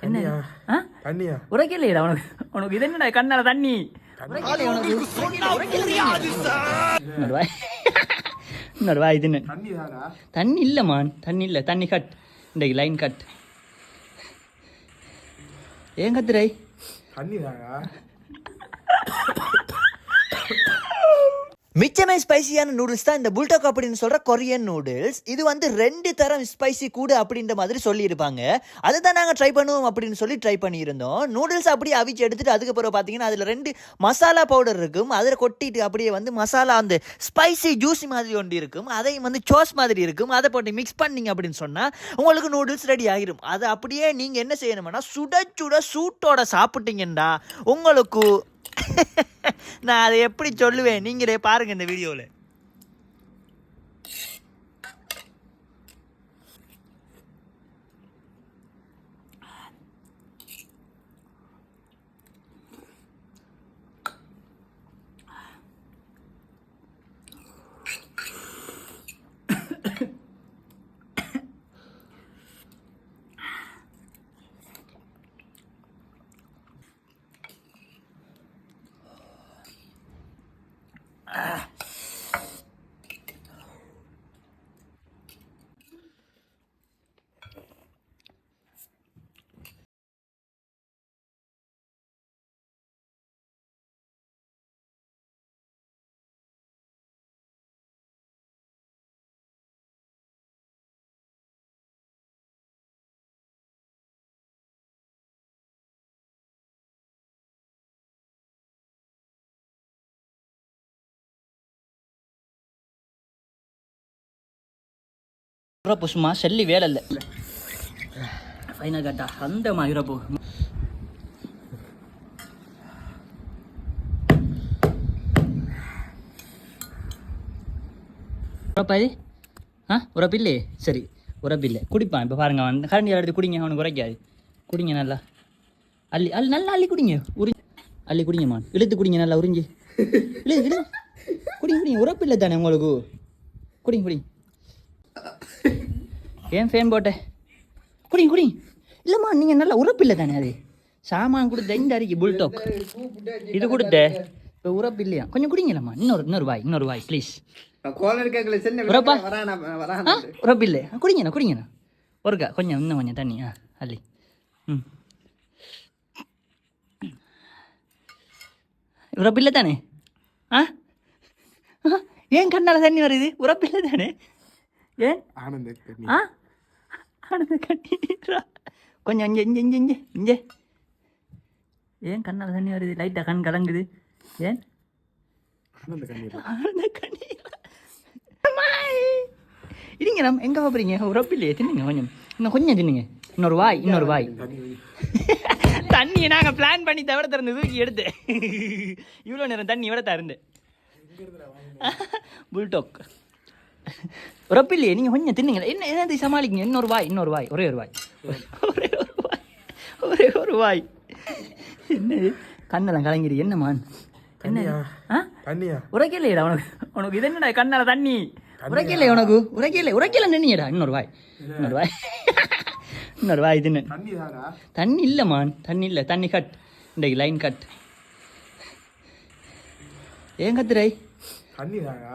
என்ன தண்ணியா உரைக்கலையடா உனக்கு உனக்கு இது என்னடா கண்ணால தண்ணி இன்னொரு வாய் இது தண்ணி இல்லைம்மான் தண்ணி இல்லை தண்ணி கட் இன்றைக்கு லைன் கட் ஏன் கத்துரை தண்ணி தானா மிச்சமே ஸ்பைசியான நூடுல்ஸ் தான் இந்த புல்டாக் அப்படின்னு சொல்கிற கொரியன் நூடுல்ஸ். இது வந்து 2 தரம் ஸ்பைசி கூட அப்படின்ற மாதிரி சொல்லியிருப்பாங்க. அதை தான் நாங்கள் ட்ரை பண்ணுவோம் அப்படின்னு சொல்லி ட்ரை பண்ணியிருந்தோம். நூடுல்ஸ் அப்படியே அவிச்சு எடுத்துகிட்டு அதுக்கப்புறம் பார்த்தீங்கன்னா அதில் 2 மசாலா பவுடர் இருக்கும். அதில் கொட்டிட்டு அப்படியே வந்து மசாலா அந்த ஸ்பைசி ஜூஸி மாதிரி ஒன்று இருக்கும். அதையும் வந்து சோஸ் மாதிரி இருக்கும். அதை போட்டு மிக்ஸ் பண்ணிங்க அப்படின்னு சொன்னால் உங்களுக்கு நூடுல்ஸ் ரெடி ஆகிரும். அதை அப்படியே நீங்கள் என்ன செய்யணும்னா சுட சுட சூட்டோட சாப்பிட்டீங்கன்னா உங்களுக்கு நான் அதை எப்படி சொல்லுவேன் நீங்களே பாருங்க இந்த வீடியோவில். இறப்பு சும்மா செல்லி வேலை இல்லை ஃபைனல் கட்டா அந்த மாதிரி இறப்பு உரப்பா இது உரப்பு இல்லையே சரி உரப்பு இல்லை குடிப்பான் இப்போ பாருங்க அவன் கரண்டி எடுத்து குடிங்க அவனுக்கு உரைக்காது குடிங்க நல்லா அள்ளி நல்லா அள்ளி குடிங்க அள்ளி குடிங்கம்மா இழுத்து குடிங்க நல்லா உறிஞ்சி இழு குடிங்க உரப்பு இல்லை தானே உங்களுக்கு குடிங்க ஏன் ஃபேன் போட்டேன் குடிங்க இல்லைம்மா நீங்கள் நல்லா உரப்பு இல்லை தானே அது சாமான் கொடுத்த இந்த அரிக்கு புல்டாக் இது கொடுத்த இப்போ உரப்பு இல்லையா கொஞ்சம் குடிங்களம்மா இன்னொரு வாய் ப்ளீஸ் உரப்பா உரப்பு இல்லை குடிங்கண்ணா ஒருக்கா கொஞ்சம் இன்னும் கொஞ்சம் தண்ணி அள்ளி உரப்பு இல்லை தானே ஏன் கண்ணால் தண்ணி வருது உரப்பு இல்லை தானே ஏன் ஆனந்த கண்ணீரா கொஞ்சம் இங்கே ஏன் கண்ணால் தண்ணி வருது லைட்டாக கண் கலங்குது ஏன் ஆனந்த கண்ணீரா இருங்க நம்ம எங்கே போகிறீங்க உரப்பு இல்லையே தின்னுங்க கொஞ்சம் தின்னுங்க இன்னொரு வாய் தண்ணியை நாங்கள் பிளான் பண்ணி தவிர திறந்து தூக்கி எடுத்து இவ்வளோ நேரம் தண்ணி விட தருந்து புல்டாக் உரப்பு இல்லையே நீங்கள் கொஞ்சம் தின்னுங்களா என்னது சமாளிக்குங்க இன்னொரு வாய் ஒரே ஒரு வாய் என்ன கண்ணெல்லாம் கலங்கிடு என்னமான் என்ன உரைக்கலையடா உனக்கு இது என்னடா கண்ணால தண்ணி உரைக்கலை உரைக்கல நின்னுடா இன்னொரு வாய் தின்னு தண்ணி இல்லைம்மான் தண்ணி இல்லை தண்ணி கட் இன்றைக்கு லைன் கட் ஏன் கத்துரை தண்ணி தானா